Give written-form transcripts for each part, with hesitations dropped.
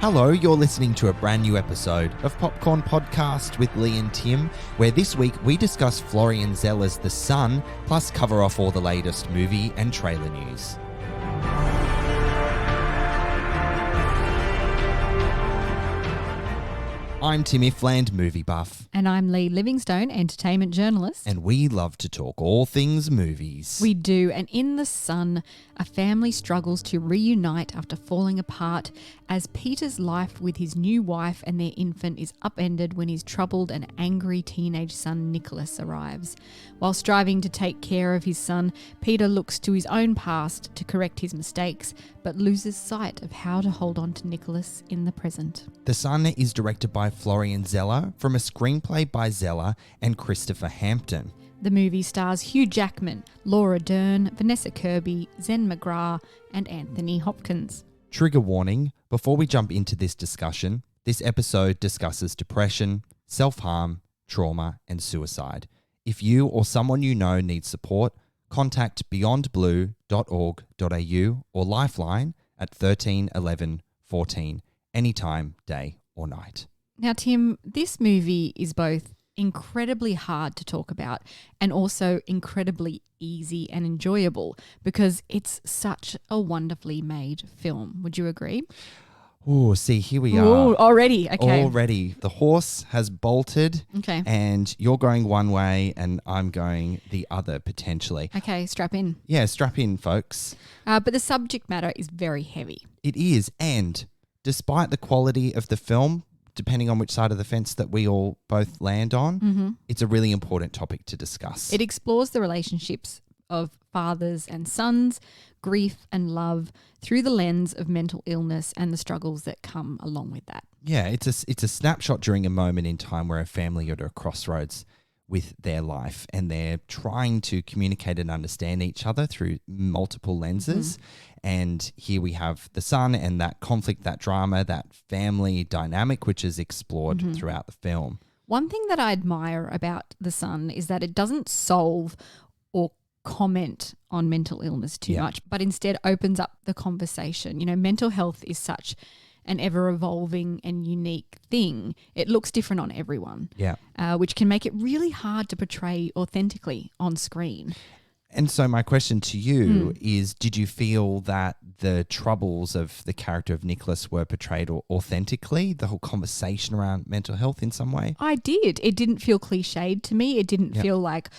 Hello, you're listening to a brand new episode of Popcorn Podcast with Leigh and Tim, where this week we discuss Florian Zeller's The Sun, plus cover off all the latest movie and trailer news. I'm Tim Ifland, movie buff. And I'm Leigh Livingstone, entertainment journalist. And we love to talk all things movies. We do. And in The Sun, a family struggles to reunite after falling apart as Peter's life with his new wife and their infant is upended when his troubled and angry teenage son Nicholas arrives. While striving to take care of his son, Peter looks to his own past to correct his mistakes, but loses sight of how to hold on to Nicholas in the present. The Sun is directed by Florian Zeller from a screenplay by Zeller and Christopher Hampton. The movie stars Hugh Jackman, Laura Dern, Vanessa Kirby, Zen McGrath, and Anthony Hopkins. Trigger warning, before we jump into this discussion, this episode discusses depression, self-harm, trauma, and suicide. If you or someone you know needs support, contact beyondblue.org.au or Lifeline at 13 11 14, anytime, day or night. Now, Tim, this movie is both incredibly hard to talk about and also incredibly easy and enjoyable because it's such a wonderfully made film. Would you agree? Oh, see, here we are. Ooh, already. Okay. Already. The horse has bolted. Okay. And you're going one way and I'm going the other potentially. Okay, strap in. Yeah, strap in, folks. But the subject matter is very heavy. It is. And despite the quality of the film, depending on which side of the fence that we all both land on, it's a really important topic to discuss. It explores the relationships of fathers and sons, grief and love through the lens of mental illness and the struggles that come along with that. Yeah, it's a snapshot during a moment in time where a family are at a crossroads with their life and they're trying to communicate and understand each other through multiple lenses. And here we have the son and that conflict, that drama, that family dynamic, which is explored throughout the film. One thing that I admire about The Sun is that it doesn't solve or comment on mental illness too much, but instead opens up the conversation. You know, mental health is such an ever-evolving and unique thing. It looks different on everyone, which can make it really hard to portray authentically on screen. And so my question to you is, did you feel that the troubles of the character of Nicholas were portrayed authentically, the whole conversation around mental health in some way? I did. It didn't feel cliched to me. It didn't feel like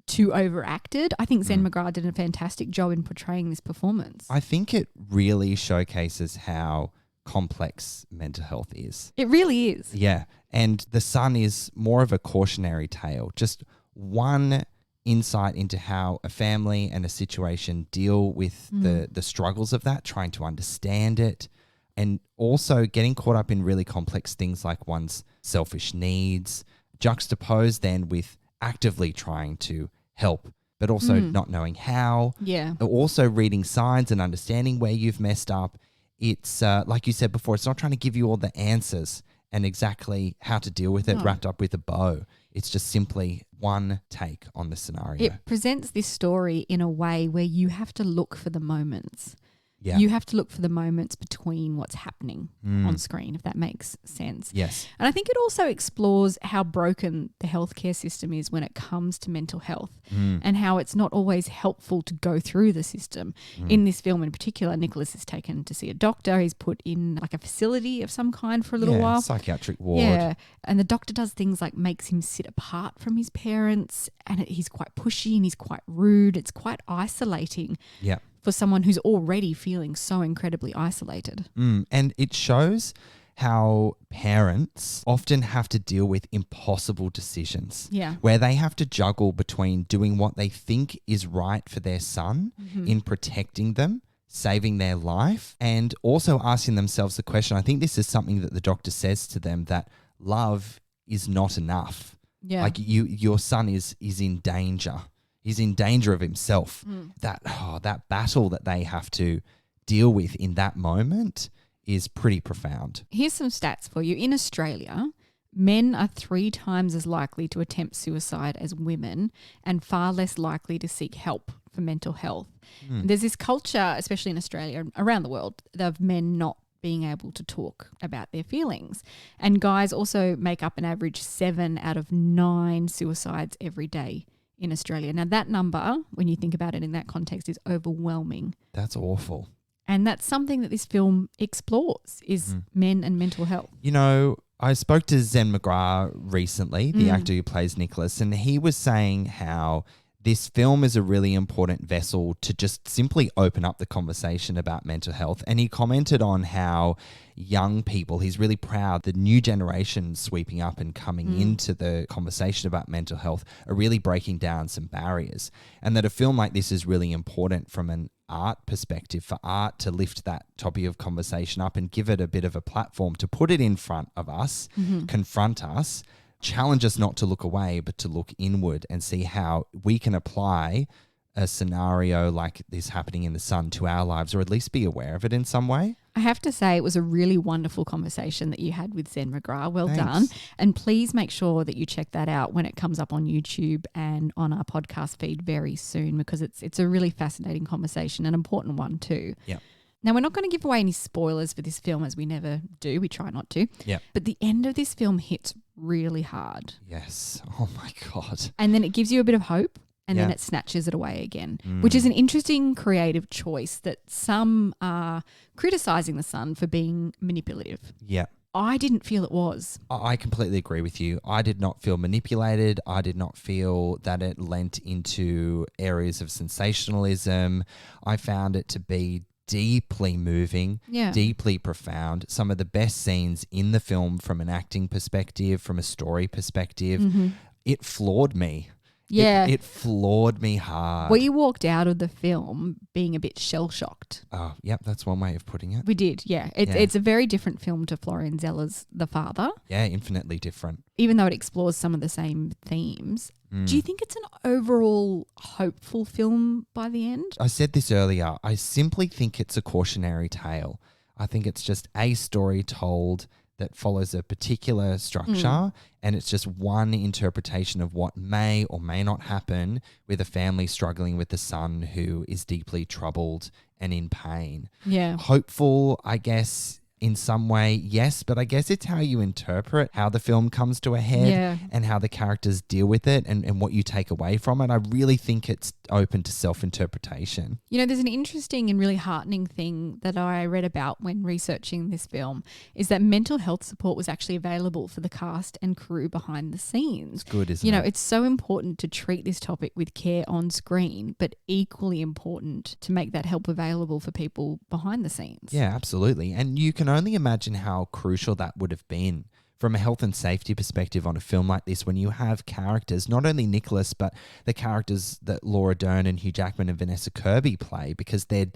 too overacted. I think Zen McGrath did a fantastic job in portraying this performance. I think it really showcases how complex mental health is. It really is. Yeah. And The Sun is more of a cautionary tale, just one insight into how a family and a situation deal with the struggles of that, trying to understand it, and also getting caught up in really complex things like one's selfish needs, juxtaposed then with actively trying to help, but also not knowing how. Yeah. Also reading signs and understanding where you've messed up. It's like you said before, it's not trying to give you all the answers and exactly how to deal with it wrapped up with a bow. It's just simply one take on the scenario. It presents this story in a way where you have to look for the moments. Yeah. You have to look for the moments between what's happening on screen, if that makes sense. Yes. And I think it also explores how broken the healthcare system is when it comes to mental health and how it's not always helpful to go through the system. In this film in particular, Nicholas is taken to see a doctor. He's put in like a facility of some kind for a little while. Psychiatric ward. Yeah. And the doctor does things like makes him sit apart from his parents, and he's quite pushy and he's quite rude. It's quite isolating. Yeah. For someone who's already feeling so incredibly isolated. And it shows how parents often have to deal with impossible decisions. Yeah. Where they have to juggle between doing what they think is right for their son in protecting them, saving their life, and also asking themselves the question, I think this is something that the doctor says to them, that love is not enough. Yeah. Like your son is in danger. He's in danger of himself. That battle that they have to deal with in that moment is pretty profound. Here's some stats for you. In Australia, men are 3 times as likely to attempt suicide as women and far less likely to seek help for mental health. There's this culture, especially in Australia and around the world, of men not being able to talk about their feelings. And guys also make up an average 7 out of 9 suicides every day in Australia. Now, that number, when you think about it in that context, is overwhelming. That's awful. And that's something that this film explores, is men and mental health. You know, I spoke to Zen McGrath recently, the actor who plays Nicholas, and he was saying how this film is a really important vessel to just simply open up the conversation about mental health. And he commented on how young people, he's really proud, the new generation sweeping up and coming into the conversation about mental health are really breaking down some barriers. And that a film like this is really important from an art perspective, for art to lift that topic of conversation up and give it a bit of a platform to put it in front of us, confront us, challenge us not to look away, but to look inward and see how we can apply a scenario like this happening in the sun to our lives, or at least be aware of it in some way. I have to say it was a really wonderful conversation that you had with Zen McGrath. Well Thanks. done. And please make sure that you check that out when it comes up on YouTube and on our podcast feed very soon, because it's a really fascinating conversation, an important one too. Yeah. Now, we're not going to give away any spoilers for this film, as we never do. We try not to. Yeah. But the end of this film hits really hard. Yes. Oh my God. And then it gives you a bit of hope, and then Yeah. it snatches it away again, which is an interesting creative choice that some are criticising the Sun for being manipulative. Yeah. I didn't feel it was. I completely agree with you. I did not feel manipulated. I did not feel that it lent into areas of sensationalism. I found it to be deeply moving, deeply profound. Some of the best scenes in the film from an acting perspective, from a story perspective. It floored me. Yeah. It floored me hard. We walked out of the film being a bit shell-shocked. Oh, yep, that's one way of putting it. We did, yeah. It's a very different film to Florian Zeller's The Father, Yeah, infinitely different. even though it explores some of the same themes. Do you think it's an overall hopeful film by the end? I said this earlier. I simply think it's a cautionary tale. I think it's just a story told that follows a particular structure, and it's just one interpretation of what may or may not happen with a family struggling with a son who is deeply troubled and in pain. Yeah. Hopeful, I guess, in some way, yes, but I guess it's how you interpret how the film comes to a head and how the characters deal with it and what you take away from it. I really think it's open to self-interpretation. You know, there's an interesting and really heartening thing that I read about when researching this film, is that mental health support was actually available for the cast and crew behind the scenes. It's good, isn't it? You know, it's so important to treat this topic with care on screen, but equally important to make that help available for people behind the scenes. Yeah, absolutely. And you can only imagine how crucial that would have been from a health and safety perspective on a film like this, when you have characters, not only Nicholas, but the characters that Laura Dern and Hugh Jackman and Vanessa Kirby play, because they're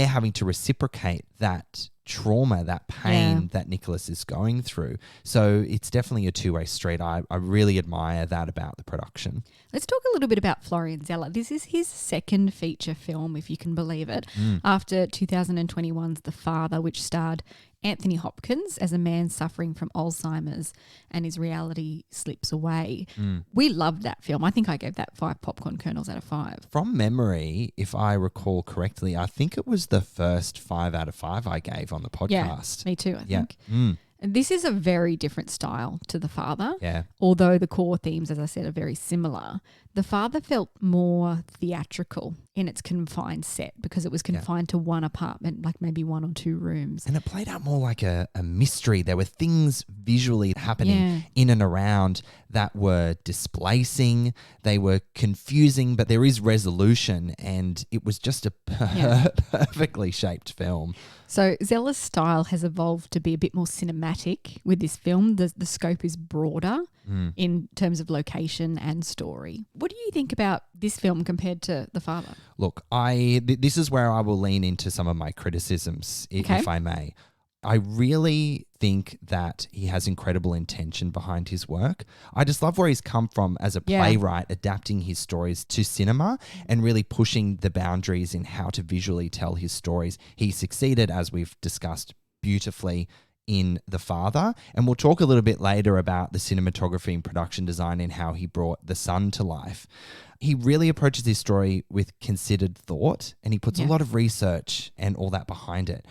having to reciprocate that trauma, that pain that Nicholas is going through. So it's definitely a two-way street. I really admire that about the production. Let's talk a little bit about Florian Zeller. This is his second feature film, if you can believe it, after 2021's The Father, which starred Anthony Hopkins as a man suffering from Alzheimer's and his reality slips away. We loved that film. I think I gave that 5 popcorn kernels out of 5. From memory, if I recall correctly, I think it was the first 5 out of 5 I gave on the podcast. Yeah, me too, I think. And this is a very different style to The Father. Yeah. Although the core themes, as I said, are very similar. The Father felt more theatrical in its confined set, because it was confined to one apartment, like maybe 1 or 2 rooms. And it played out more like a mystery. There were things visually happening in and around that were displacing. They were confusing, but there is resolution, and it was just a perfectly shaped film. So Zeller's style has evolved to be a bit more cinematic with this film. The scope is broader in terms of location and story. What do you think about this film compared to The Father? Look, this is where I will lean into some of my criticisms, if I may. I really think that he has incredible intention behind his work. I just love where he's come from as a playwright, adapting his stories to cinema and really pushing the boundaries in how to visually tell his stories. He succeeded, as we've discussed, beautifully in The Father. And we'll talk a little bit later about the cinematography and production design and how he brought the sun to life. He really approaches his story with considered thought, and he puts a lot of research and all that behind it.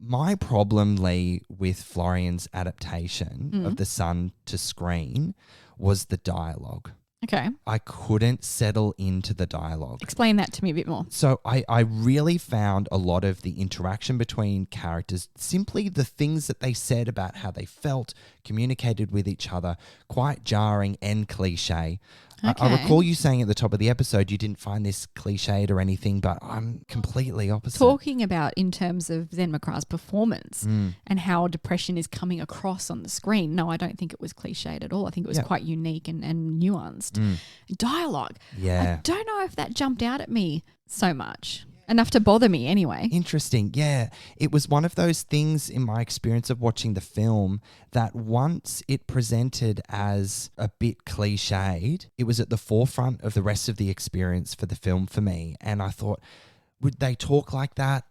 My problem, Leigh, with Florian's adaptation of the son to screen was the dialogue. Okay. I couldn't settle into the dialogue. Explain that to me a bit more. So I really found a lot of the interaction between characters, simply the things that they said about how they felt, communicated with each other, quite jarring and cliche. Okay. I recall you saying at the top of the episode you didn't find this cliched or anything, but I'm completely opposite. Talking about in terms of Zen McGrath's performance and how depression is coming across on the screen. No, I don't think it was cliched at all. I think it was quite unique and nuanced. Dialogue. Yeah. I don't know if that jumped out at me so much. Enough to bother me anyway. Interesting. Yeah. It was one of those things in my experience of watching the film that once it presented as a bit cliched, it was at the forefront of the rest of the experience for the film for me. And I thought, would they talk like that?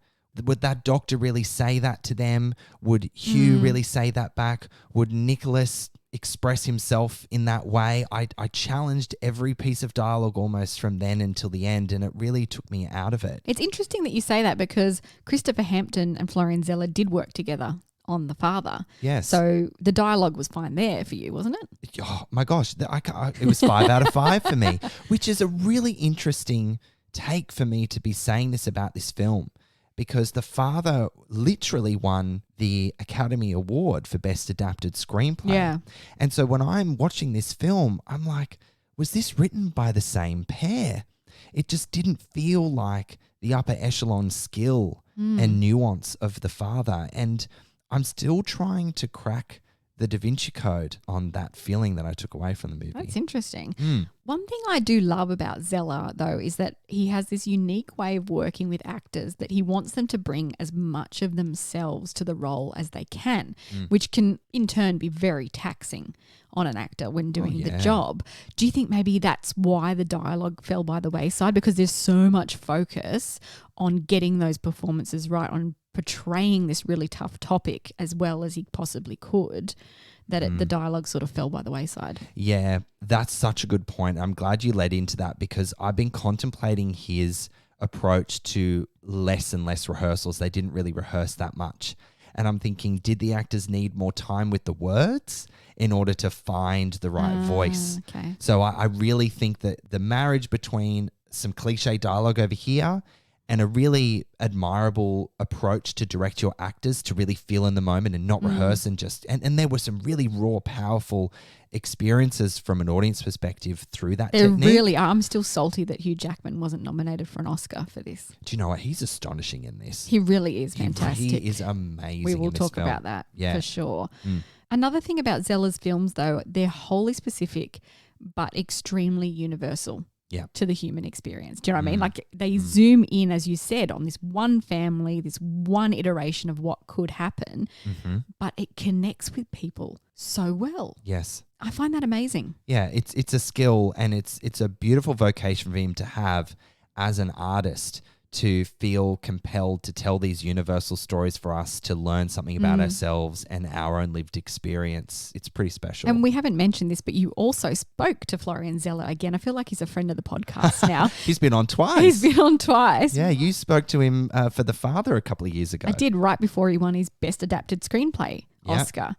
Would that doctor really say that to them? Would Hugh really say that back? Would Nicholas express himself in that way? I challenged every piece of dialogue almost from then until the end, and it really took me out of it. It's interesting that you say that because Christopher Hampton and Florian Zeller did work together on The Father. Yes. So the dialogue was fine there for you, wasn't it? Oh my gosh, it was 5 out of 5 for me, which is a really interesting take for me to be saying this about this film. Because The Father literally won the Academy Award for Best Adapted Screenplay. Yeah. And so when I'm watching this film, I'm like, was this written by the same pair? It just didn't feel like the upper echelon skill and nuance of The Father. And I'm still trying to crack the Da Vinci Code on that feeling that I took away from the movie. That's interesting. One thing I do love about Zeller, though, is that he has this unique way of working with actors that he wants them to bring as much of themselves to the role as they can, which can in turn be very taxing on an actor when doing the job. Do you think maybe that's why the dialogue fell by the wayside? Because there's so much focus on getting those performances right, on portraying this really tough topic as well as he possibly could, that the dialogue sort of fell by the wayside. Yeah, that's such a good point. I'm glad you led into that because I've been contemplating his approach to less and less rehearsals. They didn't really rehearse that much. And I'm thinking, did the actors need more time with the words in order to find the right voice? Okay. So I really think that the marriage between some cliche dialogue over here and a really admirable approach to direct your actors to really feel in the moment and not rehearse and just and there were some really raw, powerful experiences from an audience perspective through that technique. There really are. I'm still salty that Hugh Jackman wasn't nominated for an Oscar for this. Do you know what? He's astonishing in this. He really is fantastic. He is amazing. We will in this talk film. about that for sure. Mm. Another thing about Zeller's films, though, they're wholly specific but extremely universal. To the human experience. Do you know what I mean? Like they zoom in, as you said, on this one family, this one iteration of what could happen, but it connects with people so well. Yes. I find that amazing. Yeah, it's a skill and it's a beautiful vocation for him to have as an artist to feel compelled to tell these universal stories for us to learn something about ourselves and our own lived experience. It's pretty special. And we haven't mentioned this, but you also spoke to Florian Zeller again. I feel like he's a friend of the podcast now. He's been on twice. He's been on twice. Yeah, you spoke to him for The Father a couple of years ago. I did, right before he won his Best Adapted Screenplay Oscar.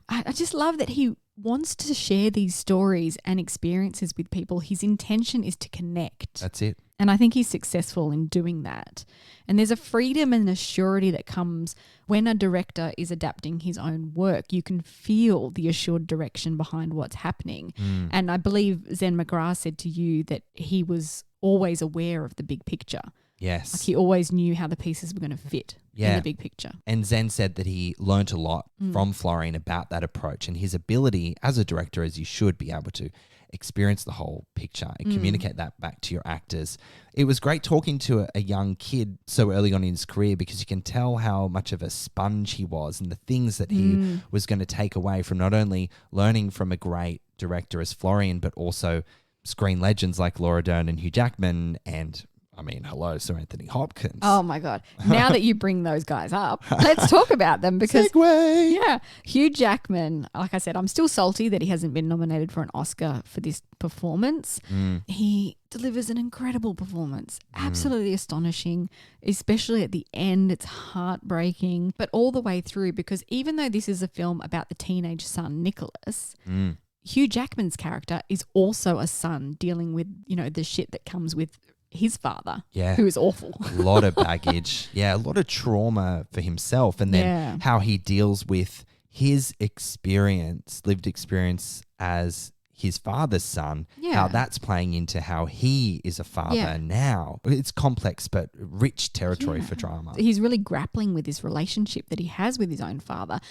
I just love that he wants to share these stories and experiences with people. His intention is to connect. That's it. And I think he's successful in doing that. And there's a freedom and a surety that comes when a director is adapting his own work. You can feel the assured direction behind what's happening. And I believe Zen McGrath said to you that he was always aware of the big picture. Yes. Like he always knew how the pieces were going to fit in the big picture. And Zen said that he learnt a lot from Florian about that approach and his ability as a director, as you should be able to experience the whole picture and communicate that back to your actors. It was great talking to a young kid so early on in his career because you can tell how much of a sponge he was and the things that he was going to take away from not only learning from a great director as Florian, but also screen legends like Laura Dern and Hugh Jackman and I mean, hello, Sir Anthony Hopkins. Oh my God. Now that you bring those guys up, let's talk about them because Segway. yeah, Hugh Jackman, like I said, I'm still salty that he hasn't been nominated for an Oscar for this performance. He delivers an incredible performance. Absolutely astonishing, especially at the end. It's heartbreaking, but all the way through, because even though this is a film about the teenage son, Nicholas, Hugh Jackman's character is also a son dealing with, you know, the shit that comes with his father, who is awful. A lot of baggage. Yeah, a lot of trauma for himself. And then how he deals with his experience, lived experience as his father's son, how that's playing into how he is a father now. It's complex but rich territory for drama. He's really grappling with this relationship that he has with his own father.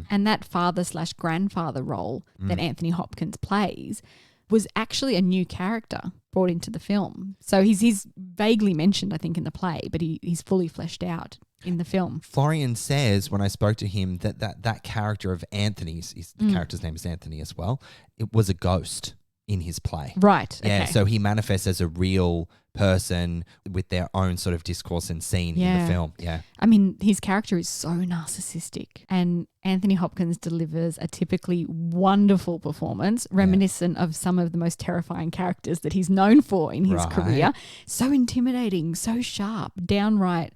And that father/grandfather role that Anthony Hopkins plays was actually a new character brought into the film. So he's vaguely mentioned, I think, in the play, but he's fully fleshed out in the film. Florian says when I spoke to him that character of Anthony's, the character's name is Anthony as well, it was a ghost in his play. Right. Yeah, okay. so he manifests as a real person with their own sort of discourse and scene in the film. Yeah. I mean, his character is so narcissistic, and Anthony Hopkins delivers a typically wonderful performance, reminiscent of some of the most terrifying characters that he's known for in his career. So intimidating, so sharp, downright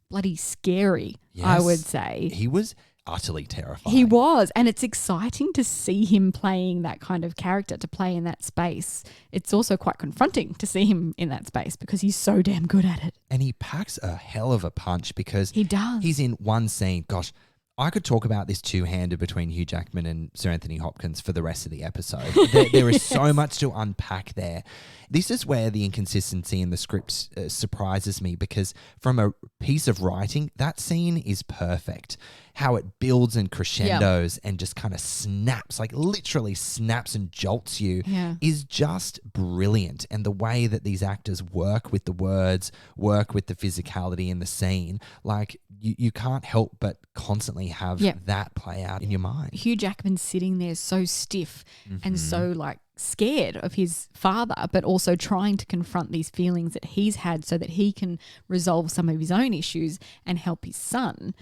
bloody scary, I would say. He was utterly terrifying. He was, and it's exciting to see him playing that kind of character, to play in that space. It's also quite confronting to see him in that space because he's so damn good at it. And he packs a hell of a punch because he does. He's in one scene. Gosh, I could talk about this two-hander between Hugh Jackman and Sir Anthony Hopkins for the rest of the episode. There is so much to unpack there. This is where the inconsistency in the script surprises me, because from a piece of writing, that scene is perfect. How it builds and crescendos and just kind of snaps, like literally snaps and jolts you, is just brilliant. And the way that these actors work with the words, work with the physicality in the scene, like you can't help but constantly have that play out in your mind. Hugh Jackman's sitting there so stiff and so like scared of his father, but also trying to confront these feelings that he's had so that he can resolve some of his own issues and help his son.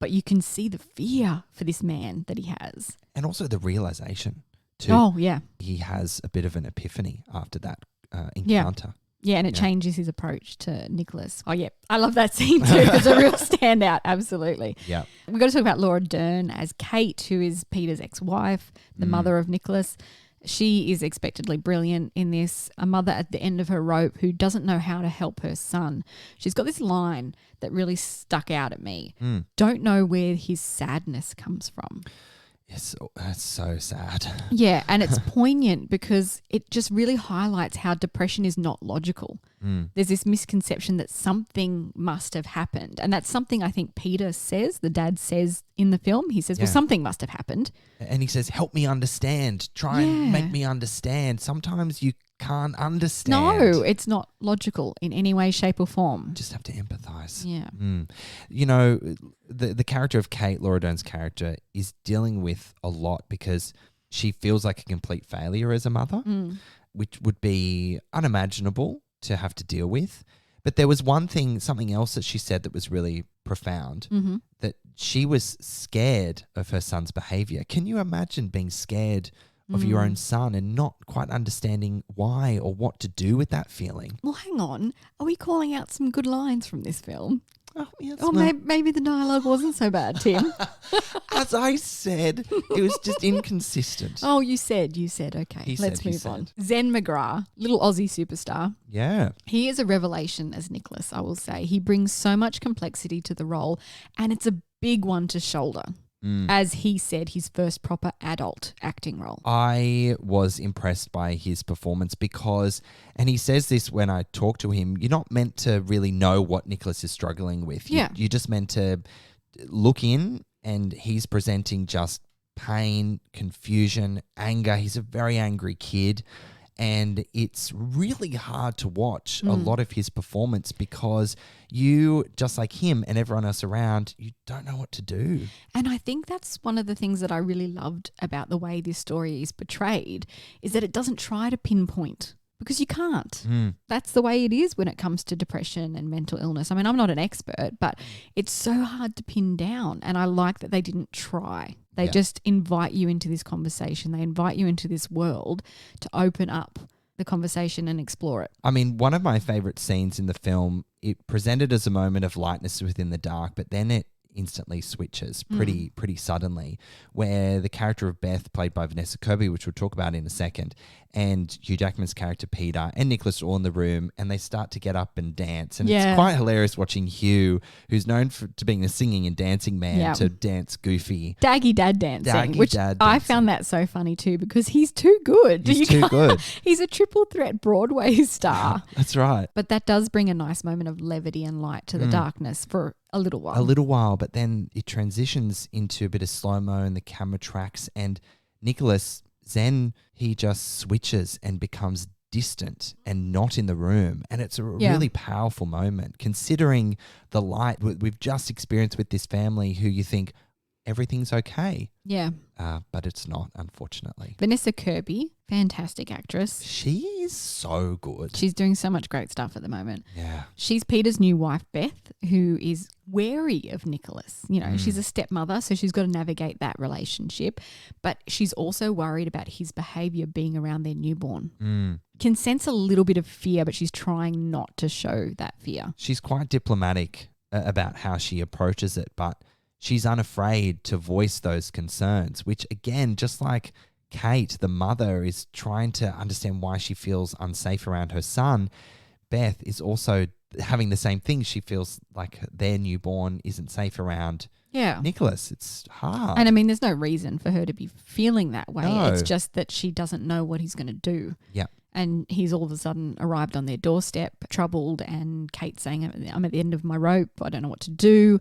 But you can see the fear for this man that he has. And also the realization too. Oh, yeah. He has a bit of an epiphany after that encounter. Yeah, and it changes his approach to Nicholas. Oh, yeah. I love that scene too. It's a real standout. Absolutely. Yeah. We've got to talk about Laura Dern as Kate, who is Peter's ex-wife, the mother of Nicholas. She is expectedly brilliant in this, a mother at the end of her rope who doesn't know how to help her son. She's got this line that really stuck out at me. Don't know where his sadness comes from. Yes, that's so sad. Yeah, and it's poignant because it just really highlights how depression is not logical. There's this misconception that something must have happened. And that's something I think Peter says, the dad says in the film. He says, well, something must have happened. And he says, help me understand. Try and make me understand. Sometimes you can't understand. No, it's not logical in any way, shape or form. Just have to empathize. Yeah. You know, the character of Kate, Laura Dern's character, is dealing with a lot because she feels like a complete failure as a mother, which would be unimaginable to have to deal with. But there was something else that she said that was really profound, that she was scared of her son's behavior. Can you imagine being scared of your own son and not quite understanding why or what to do with that feeling? Well, hang on. Are we calling out some good lines from this film? Oh, yes, maybe the dialogue wasn't so bad, Tim. As I said, it was just inconsistent. Oh, you said. Okay, let's move on. Zen McGrath, little Aussie superstar. Yeah. He is a revelation as Nicholas, I will say. He brings so much complexity to the role, and it's a big one to shoulder. As he said, his first proper adult acting role. I was impressed by his performance because, and he says this when I talk to him, you're not meant to really know what Nicholas is struggling with. You're just meant to look in, and he's presenting just pain, confusion, anger. He's a very angry kid. And it's really hard to watch a lot of his performance because you, just like him and everyone else around, you don't know what to do. And I think that's one of the things that I really loved about the way this story is portrayed, is that it doesn't try to pinpoint because you can't. Mm. That's the way it is when it comes to depression and mental illness. I mean, I'm not an expert, but it's so hard to pin down. And I like that they didn't try. They just invite you into this conversation. They invite you into this world to open up the conversation and explore it. I mean, one of my favorite scenes in the film, it presented as a moment of lightness within the dark, but then it instantly switches pretty suddenly, where the character of Beth, played by Vanessa Kirby, which we'll talk about in a second, and Hugh Jackman's character Peter and Nicholas are all in the room, and they start to get up and dance. And it's quite hilarious watching Hugh, who's known to being a singing and dancing man, to dance goofy. Daggy dad dancing, which dad I dancing. found that so funny too, because he's too good. He's too good. He's a triple threat Broadway star. That's right. But that does bring a nice moment of levity and light to the darkness for a little while. But then it transitions into a bit of slow-mo and the camera tracks, and Nicholas, Zen, he just switches and becomes distant and not in the room. And it's a really powerful moment, considering the light we've just experienced with this family who you think everything's okay. Yeah. But it's not, unfortunately. Vanessa Kirby, fantastic actress. She is so good. She's doing so much great stuff at the moment. Yeah. She's Peter's new wife, Beth, who is wary of Nicholas. You know, she's a stepmother, so she's got to navigate that relationship. But she's also worried about his behaviour being around their newborn. Can sense a little bit of fear, but she's trying not to show that fear. She's quite diplomatic about how she approaches it, but she's unafraid to voice those concerns, which again, just like Kate, the mother, is trying to understand why she feels unsafe around her son. Beth is also having the same thing. She feels like their newborn isn't safe around Nicholas. It's hard. And I mean, there's no reason for her to be feeling that way. No. It's just that she doesn't know what he's going to do. Yeah. And he's all of a sudden arrived on their doorstep, troubled, and Kate saying, I'm at the end of my rope. I don't know what to do.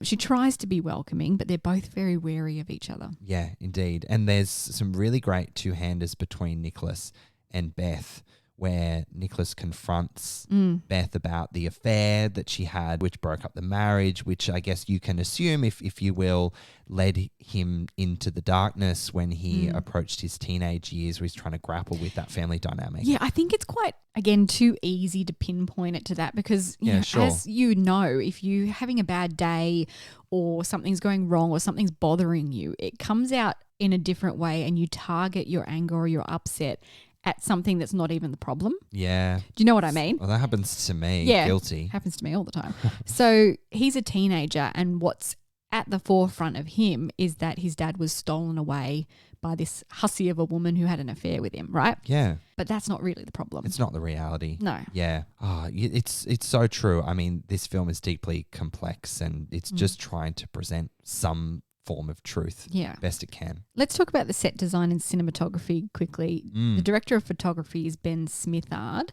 She tries to be welcoming, but they're both very wary of each other. Yeah, indeed. And there's some really great two-handers between Nicholas and Beth, where Nicholas confronts Beth about the affair that she had, which broke up the marriage, which I guess you can assume, if you will, led him into the darkness when he approached his teenage years, where he's trying to grapple with that family dynamic. Yeah, I think it's quite, again, too easy to pinpoint it to that because, you know, as you know, if you're having a bad day or something's going wrong or something's bothering you, it comes out in a different way and you target your anger or your upset at something that's not even the problem. Yeah. Do you know what I mean? Well, that happens to me. Yeah. Guilty. Happens to me all the time. So he's a teenager, and what's at the forefront of him is that his dad was stolen away by this hussy of a woman who had an affair with him, right? Yeah. But that's not really the problem. It's not the reality. No. Yeah. Oh, it's so true. I mean, this film is deeply complex, and it's just trying to present some form of truth best it can. Let's talk about the set design and cinematography quickly. The director of photography is Ben Smithard.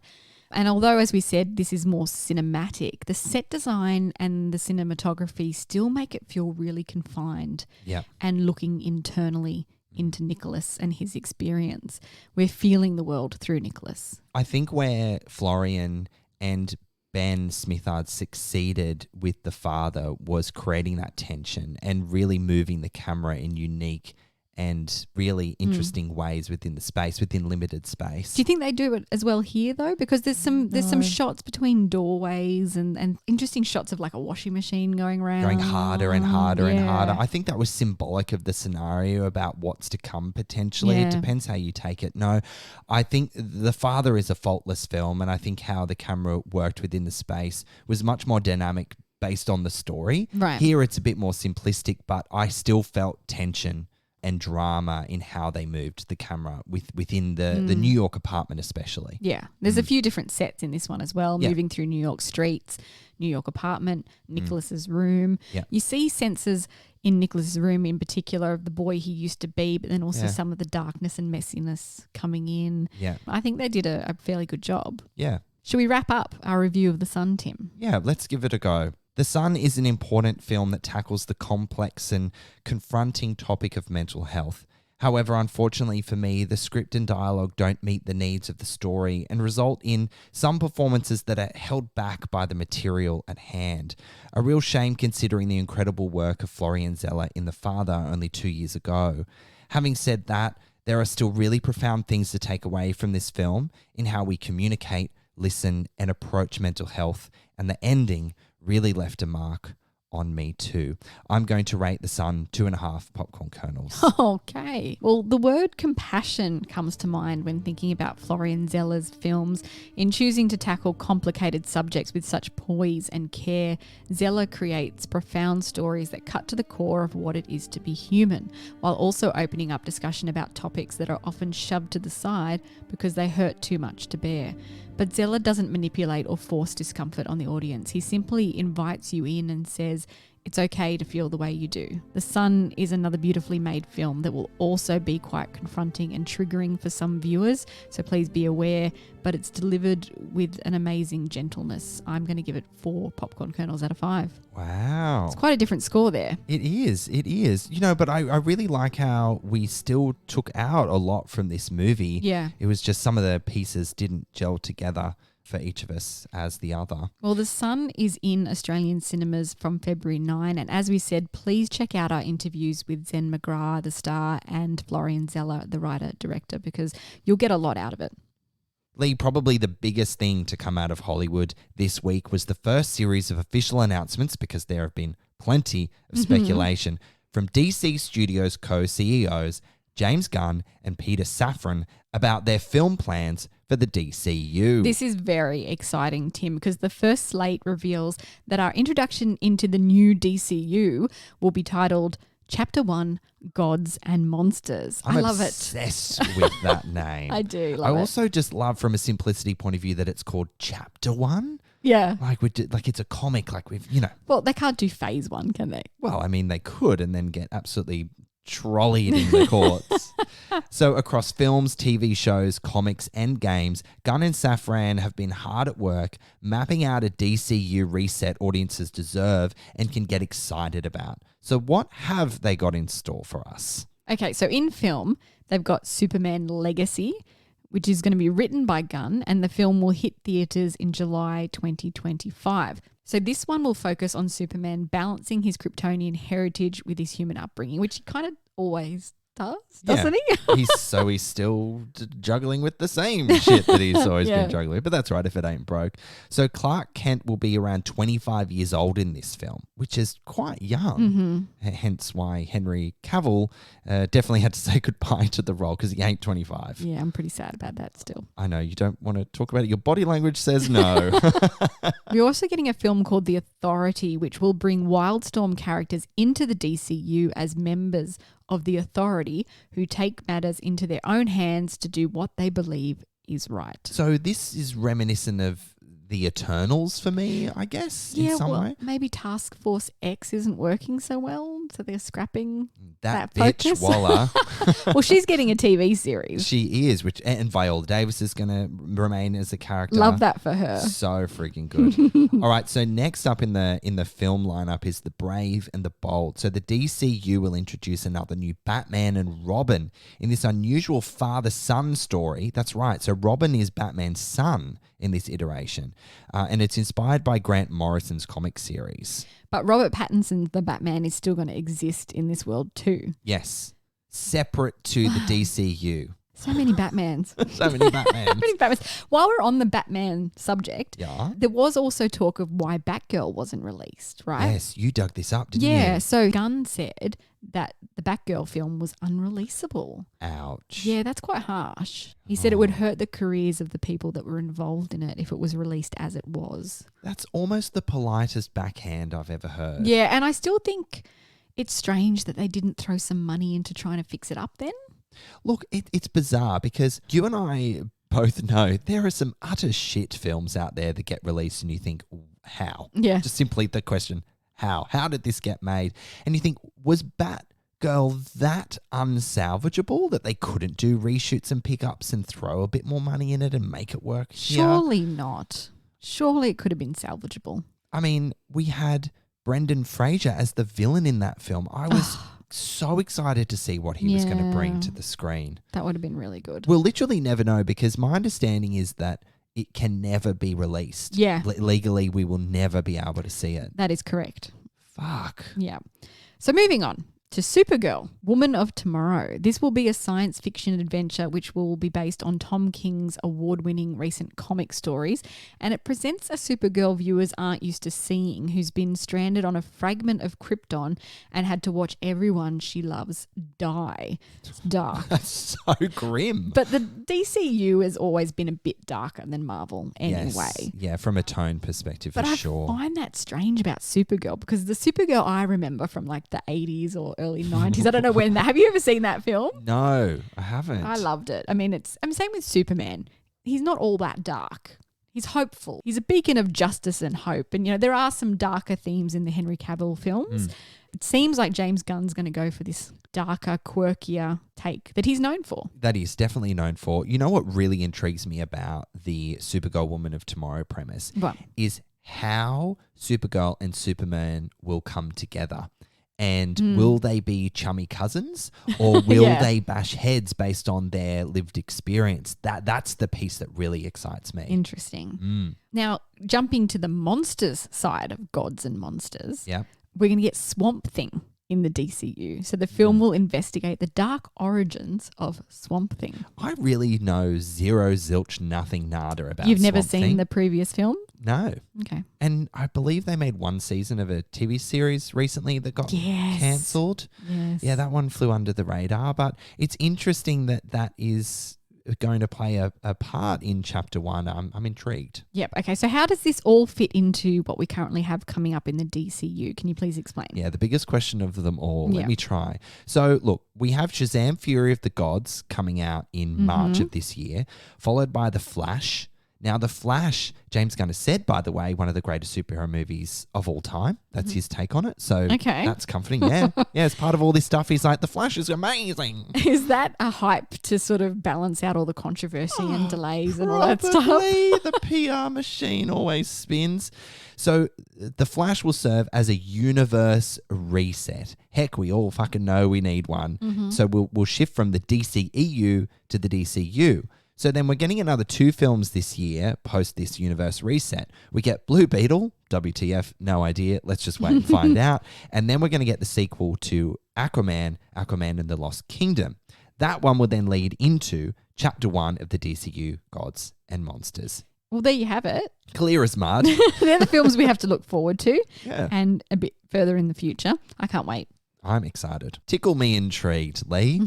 And although, as we said, this is more cinematic, the set design and the cinematography still make it feel really confined and looking internally into Nicholas and his experience. We're feeling the world through Nicholas. I think where Florian and Ben Smithard succeeded with the father was creating that tension and really moving the camera in unique and really interesting ways within the space, within limited space. Do you think they do it as well here though? Because there's some shots between doorways and interesting shots of like a washing machine going around. Going harder and harder and harder. I think that was symbolic of the scenario about what's to come potentially. It depends how you take it. No, I think The Father is a faultless film, and I think how the camera worked within the space was much more dynamic based on the story. Right. Here it's a bit more simplistic, but I still felt tension and drama in how they moved the camera within the New York apartment especially. Yeah. There's a few different sets in this one as well, moving through New York streets, New York apartment, Nicholas's room. Yeah. You see senses in Nicholas's room in particular of the boy he used to be, but then also some of the darkness and messiness coming in. Yeah. I think they did a fairly good job. Yeah. Should we wrap up our review of The Son, Tim? Yeah, let's give it a go. The Son is an important film that tackles the complex and confronting topic of mental health. However, unfortunately for me, the script and dialogue don't meet the needs of the story and result in some performances that are held back by the material at hand. A real shame considering the incredible work of Florian Zeller in The Father only 2 years ago. Having said that, There are still really profound things to take away from this film in how we communicate, listen, and approach mental health, and the ending really left a mark on me too. I'm going to rate The Son 2.5 popcorn kernels. Okay. Well, the word compassion comes to mind when thinking about Florian Zeller's films. In choosing to tackle complicated subjects with such poise and care, Zeller creates profound stories that cut to the core of what it is to be human, while also opening up discussion about topics that are often shoved to the side because they hurt too much to bear. But Zeller doesn't manipulate or force discomfort on the audience. He simply invites you in and says, it's okay to feel the way you do. The Son is another beautifully made film that will also be quite confronting and triggering for some viewers, so please be aware, but it's delivered with an amazing gentleness. I'm going to give it 4 popcorn kernels out of 5. Wow. It's quite a different score there. It is. You know, but I really like how we still took out a lot from this movie. Yeah. It was just some of the pieces didn't gel together for each of us as the other. Well, The Son is in Australian cinemas from February 9, and as we said, please check out our interviews with Zen McGrath, the star, and Florian Zeller, the writer-director, because you'll get a lot out of it. Leigh, probably the biggest thing to come out of Hollywood this week was the first series of official announcements, because there have been plenty of speculation, from DC Studios co-CEOs James Gunn and Peter Safran about their film plans for the DCU. This is very exciting, Tim, because the first slate reveals that our introduction into the new DCU will be titled Chapter 1, Gods and Monsters. I love it. I'm obsessed with that name. I do I love it. also just love, from a simplicity point of view, that it's called Chapter 1. Yeah. Like it's a comic, like we've, Well, they can't do phase 1, can they? Well, I mean, they could and then get absolutely trolleyed in the courts. So across films, TV shows, comics, and games, Gunn and Safran have been hard at work mapping out a DCU reset audiences deserve and can get excited about. So what have they got in store for us? Okay, so in film, they've got Superman Legacy, which is going to be written by Gunn, and the film will hit theatres in July 2025. So this one will focus on Superman balancing his Kryptonian heritage with his human upbringing, which he kind of always does, doesn't he? He's still juggling with the same shit that he's always been juggling with, but that's right if it ain't broke. So Clark Kent will be around 25 years old in this film, which is quite young. Hence why Henry Cavill definitely had to say goodbye to the role, because he ain't 25. Yeah, I'm pretty sad about that still. I know, you don't want to talk about it. Your body language says no. We're also getting a film called The Authority, which will bring Wildstorm characters into the DCU as members of the Authority who take matters into their own hands to do what they believe is right. So this is reminiscent of the Eternals for me, I guess, in some way. Maybe Task Force X isn't working so well, so they're scrapping that bitch focus. Waller. Well, she's getting a TV series. She is, and Viola Davis is going to remain as a character. Love that for her. So freaking good. All right, so next up in the film lineup is The Brave and the Bold. So the DCU will introduce another new Batman and Robin in this unusual father-son story. That's right. So Robin is Batman's son in this iteration, and it's inspired by Grant Morrison's comic series. But Robert Pattinson's The Batman is still going to exist in this world too. Yes, separate to the DCU. So many Batmans. So many Batmans. While we're on the Batman subject, Yeah. there was also talk of why Batgirl wasn't released, right? Yes, you dug this up, didn't you? Yeah, so Gunn said that the Batgirl film was unreleasable. Ouch. Yeah, that's quite harsh. He said it would hurt the careers of the people that were involved in it if it was released as it was. That's almost the politest backhand I've ever heard. Yeah, and I still think it's strange that they didn't throw some money into trying to fix it up then. Look, it's bizarre because you and I both know there are some utter shit films out there that get released and you think, how? Yeah. Just simply the question, how? How did this get made? And you think, was Batgirl that unsalvageable that they couldn't do reshoots and pickups and throw a bit more money in it and make it work? Surely not. Surely it could have been salvageable. I mean, we had Brendan Fraser as the villain in that film. I was so excited to see what he was going to bring to the screen. That would have been really good. We'll literally never know, because my understanding is that it can never be released. Yeah. Legally, we will never be able to see it. That is correct. Fuck. Yeah. So moving on. to Supergirl, Woman of Tomorrow. This will be a science fiction adventure which will be based on Tom King's award-winning recent comic stories, and it presents a Supergirl viewers aren't used to seeing, who's been stranded on a fragment of Krypton and had to watch everyone she loves die. It's dark. That's so grim. But the DCU has always been a bit darker than Marvel anyway. Yes. Yeah, from a tone perspective, but for sure. I find that strange about Supergirl, because the Supergirl I remember from like the 80s or early 90s. I don't know when that. Have you ever seen that film? No, I haven't. I loved it. I mean, same with Superman. He's not all that dark. He's hopeful. He's a beacon of justice and hope. And, there are some darker themes in the Henry Cavill films. It seems like James Gunn's going to go for this darker, quirkier take that he's known for. That he's definitely known for. You know what really intrigues me about the Supergirl Woman of Tomorrow premise is how Supergirl and Superman will come together. And will they be chummy cousins, or will they bash heads based on their lived experience? That's the piece that really excites me. Interesting. Now, jumping to the monsters side of gods and monsters, we're going to get Swamp Thing in the DCU. So the film will investigate the dark origins of Swamp Thing. I really know zero, zilch, nothing, nada about You've never Swamp seen Thing. the previous film? No. Okay. And I believe they made one season of a TV series recently that got cancelled. Yes. Yeah, that one flew under the radar. But it's interesting that is going to play a part in Chapter 1. I'm intrigued. Yep. Okay, so how does this all fit into what we currently have coming up in the DCU? Can you please explain? Yeah, the biggest question of them all. Let me try. So, look, we have Shazam! Fury of the Gods coming out in March of this year, followed by The Flash. Now, The Flash, James Gunn has said, by the way, one of the greatest superhero movies of all time. That's his take on it. So that's comforting. Yeah. Yeah, as part of all this stuff, he's like, The Flash is amazing. Is that a hype to sort of balance out all the controversy and delays and all that stuff? The PR machine always spins. So The Flash will serve as a universe reset. Heck, we all fucking know we need one. So we'll shift from the DCEU to the DCU. So then we're getting another 2 films this year post this universe reset. We get Blue Beetle, WTF, no idea. Let's just wait and find out. And then we're going to get the sequel to Aquaman and the Lost Kingdom. That one will then lead into Chapter 1 of the DCU Gods and Monsters. Well, there you have it. Clear as mud. They're the films we have to look forward to and a bit further in the future. I can't wait. I'm excited. Tickle me intrigued, Leigh.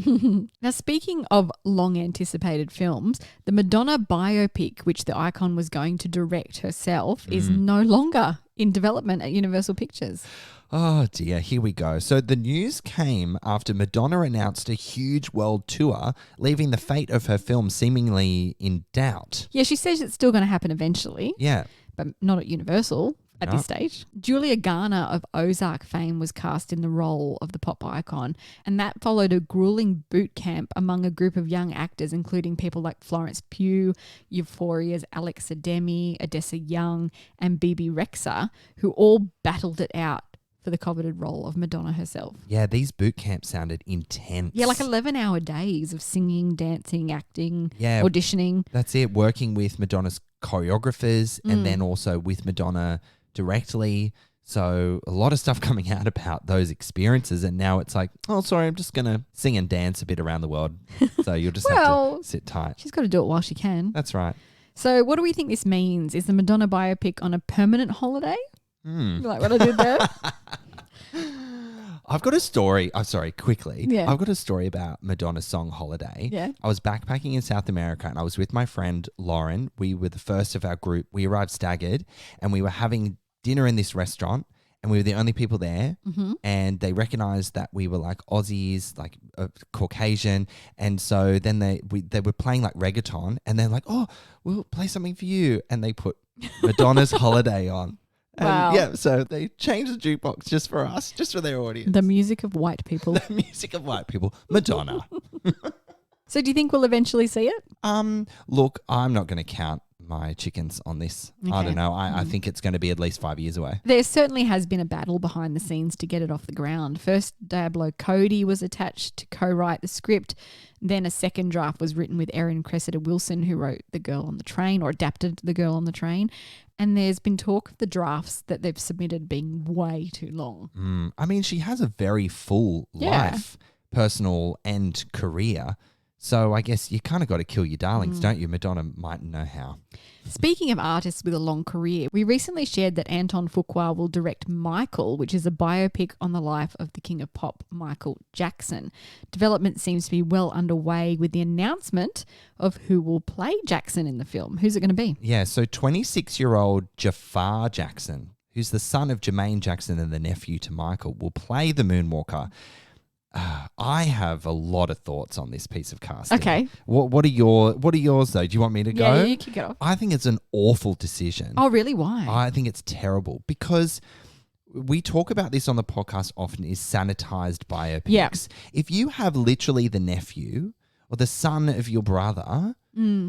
Now, speaking of long-anticipated films, the Madonna biopic, which the icon was going to direct herself, is no longer in development at Universal Pictures. Oh dear, here we go. So the news came after Madonna announced a huge world tour, leaving the fate of her film seemingly in doubt. Yeah, she says it's still going to happen eventually. Yeah. But not at Universal. At this stage, Julia Garner of Ozark fame was cast in the role of the pop icon, and that followed a grueling boot camp among a group of young actors, including people like Florence Pugh, Euphoria's Alex Ademi, Odessa Young, and Bebe Rexha, who all battled it out for the coveted role of Madonna herself. Yeah, these boot camps sounded intense. Yeah, like 11-hour days of singing, dancing, acting, auditioning. That's it, working with Madonna's choreographers and then also with Madonna directly. So a lot of stuff coming out about those experiences, and now it's like, oh, sorry, I'm just going to sing and dance a bit around the world. So you'll just have to sit tight. She's got to do it while she can. That's right. So what do we think this means? Is the Madonna biopic on a permanent holiday? You like what I did there? I've got a story. I'm sorry, quickly. Yeah. I've got a story about Madonna's song Holiday. Yeah. I was backpacking in South America and I was with my friend Lauren. We were the first of our group. We arrived staggered and we were having dinner in this restaurant and we were the only people there. And they recognized that we were like Aussies, like Caucasian. And so then they were playing like reggaeton and they're like, oh, we'll play something for you. And they put Madonna's Holiday on. And wow. Yeah, so they changed the jukebox just for us, just for their audience. The music of white people. The music of white people. Madonna. So do you think we'll eventually see it? Look, I'm not going to count my chickens on this. I Okay. don't know. I think it's going to be at least 5 years away. There certainly has been a battle behind the scenes to get it off the ground. First, Diablo Cody was attached to co-write the script. Then a second draft was written with Erin Cressida Wilson, who wrote The Girl on the Train or adapted The Girl on the Train. And there's been talk of the drafts that they've submitted being way too long. I mean, she has a very full life, personal and career. So I guess you kind of got to kill your darlings, don't you? Madonna might know how. Speaking of artists with a long career, we recently shared that Anton Fuqua will direct Michael, which is a biopic on the life of the king of pop, Michael Jackson. Development seems to be well underway with the announcement of who will play Jackson in the film. Who's it going to be? Yeah, so 26-year-old Jafar Jackson, who's the son of Jermaine Jackson and the nephew to Michael, will play the Moonwalker. I have a lot of thoughts on this piece of casting. Okay. What are yours though? Do you want me to go? Yeah, you kick it off. I think it's an awful decision. Oh, really? Why? I think it's terrible because we talk about this on the podcast often is sanitized biopics. Yeah. If you have literally the nephew or the son of your brother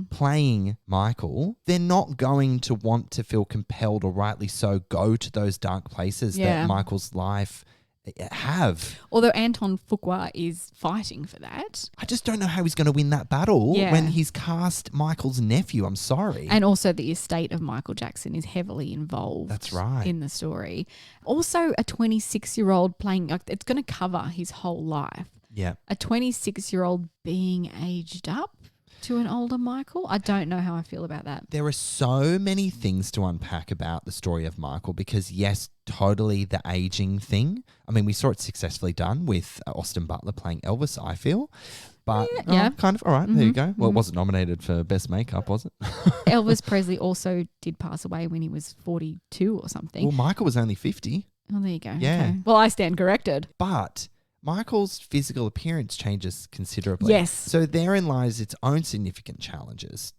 playing Michael, they're not going to want to feel compelled, or rightly so, go to those dark places that Michael's life have. Although Anton Fuqua is fighting for that. I just don't know how he's going to win that battle when he's cast Michael's nephew. I'm sorry. And also the estate of Michael Jackson is heavily involved. That's right. In the story. Also a 26-year-old playing, it's going to cover his whole life. Yeah. A 26-year-old being aged up to an older Michael? I don't know how I feel about that. There are so many things to unpack about the story of Michael because, yes, totally the aging thing. I mean, we saw it successfully done with Austin Butler playing Elvis, I feel. But kind of, all right, there you go. Well, it wasn't nominated for Best Makeup, was it? Elvis Presley also did pass away when he was 42 or something. Well, Michael was only 50. Oh, there you go. Yeah. Okay. Well, I stand corrected. But Michael's physical appearance changes considerably. Yes. So therein lies its own significant challenges,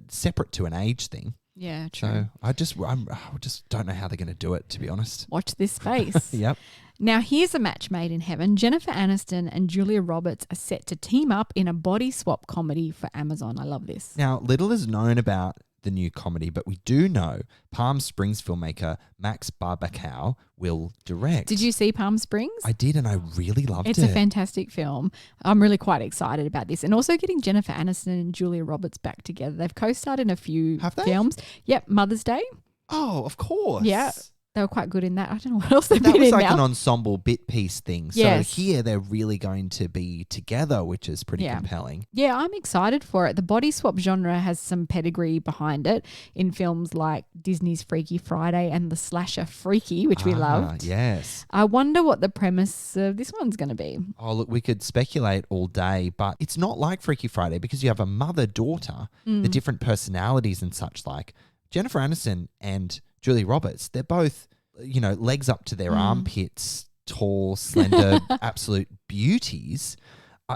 separate to an age thing. Yeah, true. So I just don't know how they're going to do it, to be honest. Watch this space. Yep. Now, here's a match made in heaven. Jennifer Aniston and Julia Roberts are set to team up in a body swap comedy for Amazon. I love this. Now, little is known about the new comedy, but we do know Palm Springs filmmaker Max Barbacow will direct. Did you see Palm Springs? I did, and I really loved it. It's a fantastic film. I'm really quite excited about this. And also getting Jennifer Aniston and Julia Roberts back together. They've co-starred in a few films. Yep, Mother's Day. Oh, of course. Yeah. They were quite good in that. I don't know what else they've that been was in like now. an ensemble bit piece thing. Yes. So here they're really going to be together, which is pretty compelling. Yeah, I'm excited for it. The body swap genre has some pedigree behind it in films like Disney's Freaky Friday and the slasher Freaky, which we loved. Yes. I wonder what the premise of this one's going to be. Oh, look, we could speculate all day, but it's not like Freaky Friday because you have a mother-daughter, the different personalities and such like. Jennifer Aniston and Julia Roberts, they're both, legs up to their armpits, tall, slender, absolute beauties.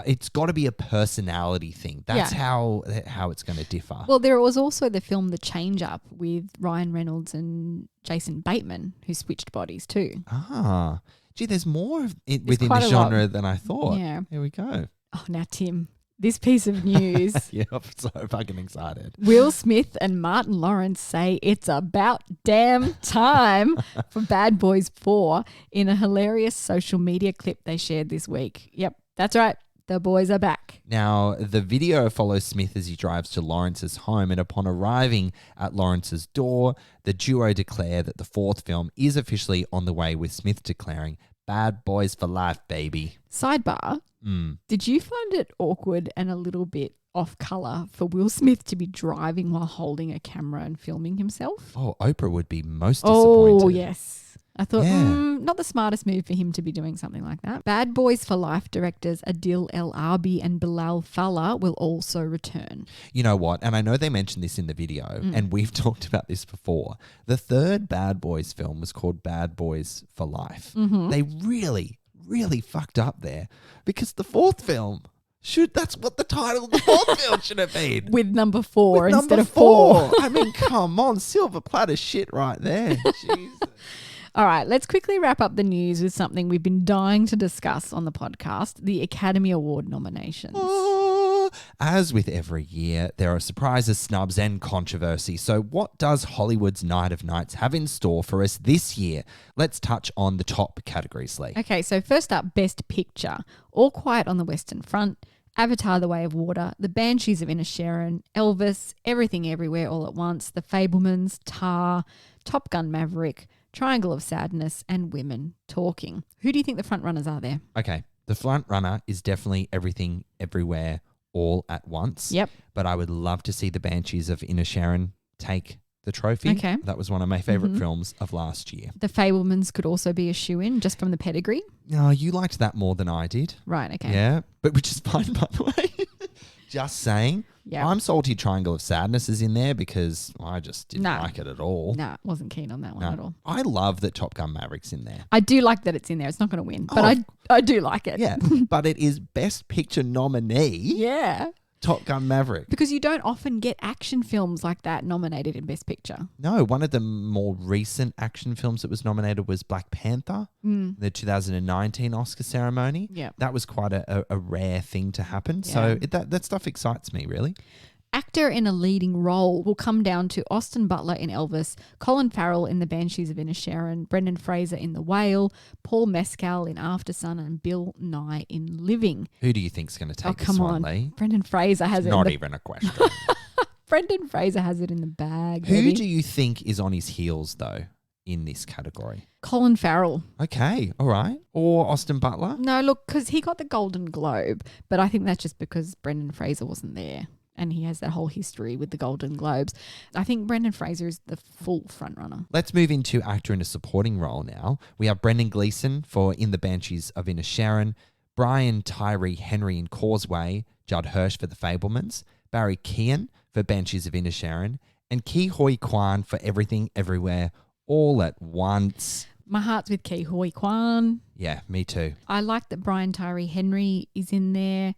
It's got to be a personality thing. That's how it's going to differ. Well, there was also the film The Change Up with Ryan Reynolds and Jason Bateman, who switched bodies too. Ah, gee, there's more within the genre than I thought. Yeah. Here we go. Oh, now, Tim, this piece of news. Yeah, I'm so fucking excited. Will Smith and Martin Lawrence say it's about damn time for Bad Boys 4 in a hilarious social media clip they shared this week. Yep, that's right. The boys are back. Now, the video follows Smith as he drives to Lawrence's home, and upon arriving at Lawrence's door, the duo declare that the fourth film is officially on the way, with Smith declaring, "Bad Boys for life, baby." Sidebar, did you find it awkward and a little bit off colour for Will Smith to be driving while holding a camera and filming himself? Oh, Oprah would be most disappointed. Oh, yes. I thought, Yeah. not the smartest move for him to be doing something like that. Bad Boys for Life directors Adil El Arbi and Bilal Fallah will also return. You know what? And I know they mentioned this in the video, and we've talked about this before. The third Bad Boys film was called Bad Boys for Life. They really, really fucked up there because the fourth film that's what the title of the fourth film should have been. With number 4 With instead number of 4. I mean, come on, silver platter shit right there. Jesus. All right, let's quickly wrap up the news with something we've been dying to discuss on the podcast, the Academy Award nominations. Oh, As with every year, there are surprises, snubs, and controversy. So what does Hollywood's Night of Nights have in store for us this year? Let's touch on the top categories, Leigh. Okay, so first up, Best Picture. All Quiet on the Western Front, Avatar: The Way of Water, The Banshees of Inisherin, Elvis, Everything Everywhere All at Once, The Fabelmans, Tar, Top Gun Maverick, Triangle of Sadness, and Women Talking. Who do you think the front runners are there? Okay, the front runner is definitely Everything Everywhere All at Once. Yep. But I would love to see the Banshees of Inisherin take the trophy. Okay. That was one of my favourite films of last year. The Fabelmans could also be a shoe-in just from the pedigree. No, you liked that more than I did. Right, okay. Yeah, but which is fine, by the way. Just saying. Yeah. I'm salty Triangle of Sadness is in there because I just didn't like it at all. Nah, wasn't keen on that one at all. I love that Top Gun Maverick's in there. I do like that it's in there. It's not going to win, but I do like it. Yeah, but it is Best Picture nominee. Yeah. Top Gun Maverick. Because you don't often get action films like that nominated in Best Picture. No, one of the more recent action films that was nominated was Black Panther, the 2019 Oscar ceremony. Yeah. That was quite a rare thing to happen. Yeah. So that stuff excites me, really. Actor in a leading role will come down to Austin Butler in Elvis, Colin Farrell in The Banshees of Inisherin, Brendan Fraser in The Whale, Paul Mescal in Aftersun, and Bill Nye in Living. Who do you think's going to take this one, Leigh? Brendan Fraser has it. Not even a question. Brendan Fraser has it in the bag. Who baby. do you think is on his heels, though, in this category? Colin Farrell. Okay, all right. Or Austin Butler? No, look, because he got the Golden Globe, but I think that's just because Brendan Fraser wasn't there. And he has that whole history with the Golden Globes. I think Brendan Fraser is the full frontrunner. Let's move into actor in a supporting role now. We have Brendan Gleeson for In the Banshees of Inisherin, Brian Tyree Henry in Causeway, Judd Hirsch for The Fabelmans, Barry Keoghan for Banshees of Inisherin, and Ke Huy Quan for Everything Everywhere All at Once. My heart's with Ke Huy Quan. Yeah, me too. I like that Brian Tyree Henry is in there.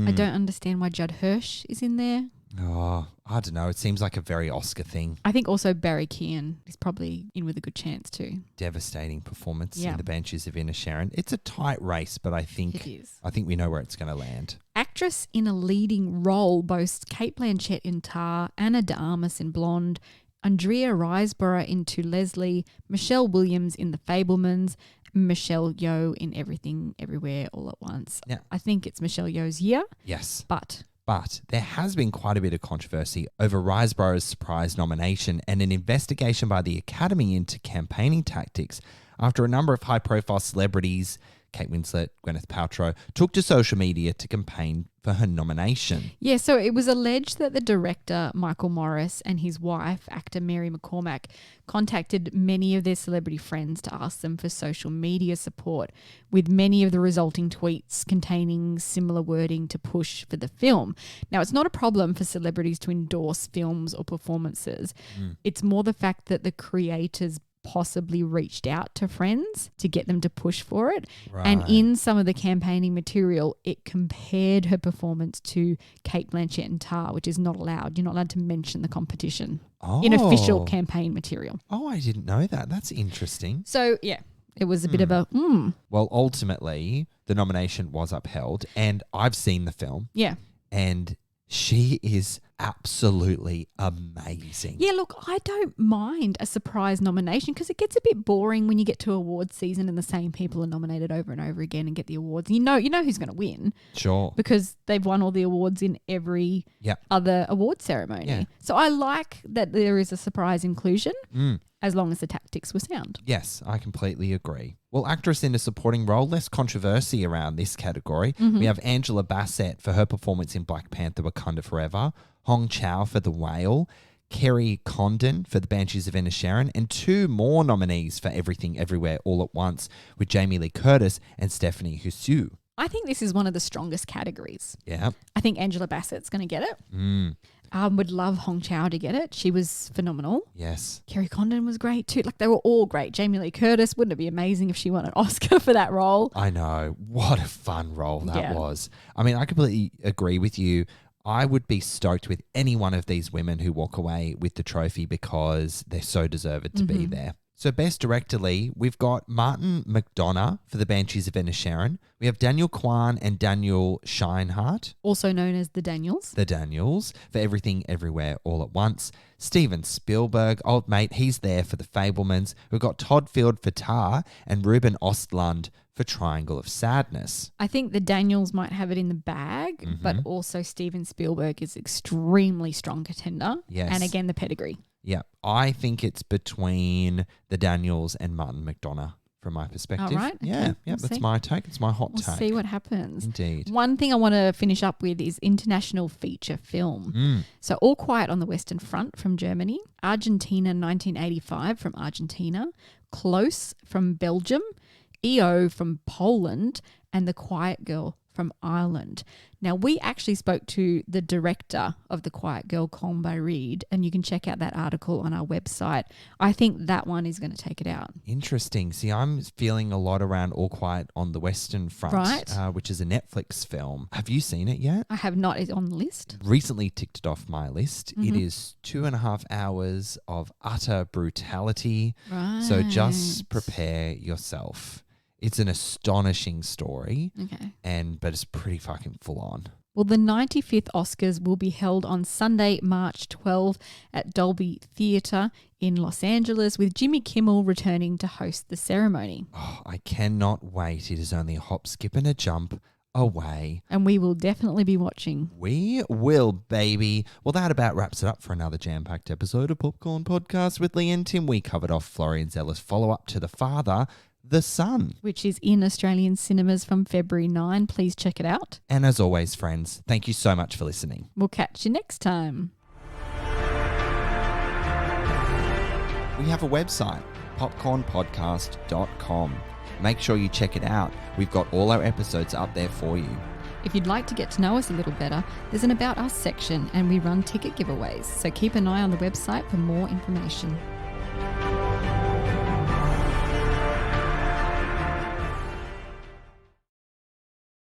I don't understand why Judd Hirsch is in there. Oh, I don't know. It seems like a very Oscar thing. I think also Barry Keoghan is probably in with a good chance too. Devastating performance Yeah. in The Banshees of Inisherin. It's a tight race, but I It think is. we know where it's going to land. Actress in a leading role boasts Cate Blanchett in Tar, Anna de Armas in Blonde, Andrea Riseborough in To Leslie, Michelle Williams in The Fabelmans, Michelle Yeoh in Everything Everywhere All at Once. Yeah. I think it's Michelle Yeoh's year, Yes. but But there has been quite a bit of controversy over Riseborough's surprise nomination and an investigation by the Academy into campaigning tactics after a number of high-profile celebrities, Kate Winslet, Gwyneth Paltrow, took to social media to campaign for her nomination. yeah, so it was alleged that the director, Michael Morris, and his wife, actor Mary McCormack, contacted many of their celebrity friends to ask them for social media support, with many of the resulting tweets containing similar wording to push for the film. Now, it's not a problem for celebrities to endorse films or performances. It's more the fact that the creators possibly reached out to friends to get them to push for it. And Right. in some of the campaigning material, it compared her performance to Cate Blanchett in Tar, which is not allowed. You're not allowed to mention the competition in official campaign material. Oh, I didn't know that. That's interesting. So, yeah, it was a bit of a, Well, ultimately, the nomination was upheld, and I've seen the film, yeah. and she is absolutely amazing. Yeah, look, I don't mind a surprise nomination because it gets a bit boring when you get to awards season and the same people are nominated over and over again and get the awards. You know who's going to win Sure. because they've won all the awards in every Yep. other award ceremony. Yeah. So I like that there is a surprise inclusion as long as the tactics were sound. Yes, I completely agree. Well, actress in a supporting role, less controversy around this category. We have Angela Bassett for her performance in Black Panther Wakanda Forever, Hong Chow for The Whale, Kerry Condon for The Banshees of Inisherin, and two more nominees for Everything Everywhere All at Once with Jamie Lee Curtis and Stephanie Hsu. I think this is one of the strongest categories. Yeah. I think Angela Bassett's going to get it. Would love Hong Chow to get it. She was phenomenal. Yes. Kerry Condon was great too. Like, they were all great. Jamie Lee Curtis, wouldn't it be amazing if she won an Oscar for that role? I know. What a fun role that Yeah. was. I mean, I completely agree with you. I would be stoked with any one of these women who walk away with the trophy because they're so deserved to be there. So Best Director, Lee, we've got Martin McDonough for The Banshees of Inisherin. We have Daniel Kwan and Daniel Scheinhardt. Also known as the Daniels. The Daniels for Everything Everywhere All at Once. Steven Spielberg, old mate, he's there for The Fabelmans. We've got Todd Field for Tar and Ruben Ostlund for Triangle of Sadness. I think the Daniels might have it in the bag, but also Steven Spielberg is extremely strong contender. Yes. And again, the pedigree. Yeah, I think it's between the Daniels and Martin McDonough from my perspective. All right. Okay. Yeah, We'll that's see. my take. It's my hot We'll take. see what happens. Indeed. One thing I want to finish up with is international feature film. So All Quiet on the Western Front from Germany, Argentina 1985 from Argentina, Close from Belgium, EO from Poland, and The Quiet Girl from Ireland. Now, we actually spoke to the director of The Quiet Girl, Colm Reid, and you can check out that article on our website. I think that one is going to take it out. Interesting. See, I'm feeling a lot around All Quiet on the Western Front, Right. Which is a Netflix film. Have you seen it yet? I have not. It's on the list. Recently ticked it off my list. It is 2.5 hours of utter brutality. Right. So just prepare yourself. It's an astonishing story, Okay. but it's pretty fucking full on. Well, the 95th Oscars will be held on Sunday, March 12 at Dolby Theatre in Los Angeles, with Jimmy Kimmel returning to host the ceremony. Oh, I cannot wait. It is only a hop, skip and a jump away. And we will definitely be watching. We will, baby. Well, that about wraps it up for another jam-packed episode of Popcorn Podcast with Leigh and Tim. We covered off Florian Zeller's follow-up to The Father, The Son, Which is in Australian cinemas from February 9. Please check it out. And as always, friends, thank you so much for listening. We'll catch you next time. We have a website, popcornpodcast.com. Make sure you check it out. We've got all our episodes up there for you. If you'd like to get to know us a little better, there's an About Us section and we run ticket giveaways. So keep an eye on the website for more information.